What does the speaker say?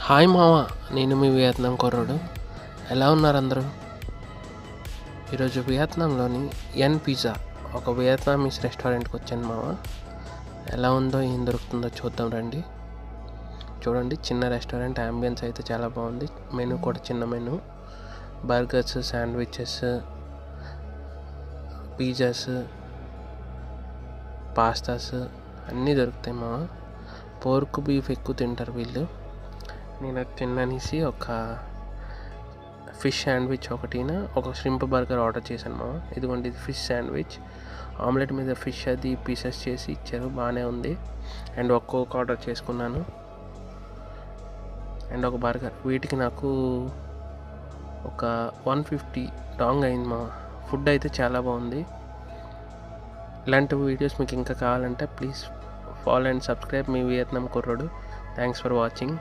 Hi మామ, నేను మీ Vietnam కుర్రోడు. ఎలా ఉన్నారు అందరూ? ఈరోజు వియత్నాంలోని ఎన్ పిజ్జా ఒక వియత్నామీస్ రెస్టారెంట్కి వచ్చాను మామ. ఎలా ఉందో ఏం దొరుకుతుందో చూద్దాం రండి. చూడండి, చిన్న రెస్టారెంట్, అంబియన్స్ అయితే చాలా బాగుంది. మెనూ కూడా చిన్న menu. Burgers, sandwiches, pizzas, pastas అన్నీ దొరుకుతాయి మామ. పోర్క్ బీఫ్ ఎక్కువ తింటారు వీళ్ళు. నేను తిన్ననేసి ఒక ఫిష్ శాండ్విచ్ ఒకటిన ఒక ష్రింప్ బర్గర్ ఆర్డర్ చేశాను మామ. ఇదిగోండి, ఇది ఫిష్ శాండ్విచ్. ఆమ్లెట్ మీద ఫిష్ అది పీసెస్ చేసి ఇచ్చారు, బాగానే ఉంది. అండ్ ఒక కోక్ ఆర్డర్ చేసుకున్నాను అండ్ ఒక బర్గర్. వీటికి నాకు ఒక 150 డాంగ్ అయింది మా. ఫుడ్ అయితే చాలా బాగుంది. ఇలాంటి వీడియోస్ మీకు ఇంకా కావాలంటే ప్లీజ్ ఫాలో అండ్ సబ్స్క్రైబ్ మీ వియత్నాం కుర్రోడు. Thanks for watching.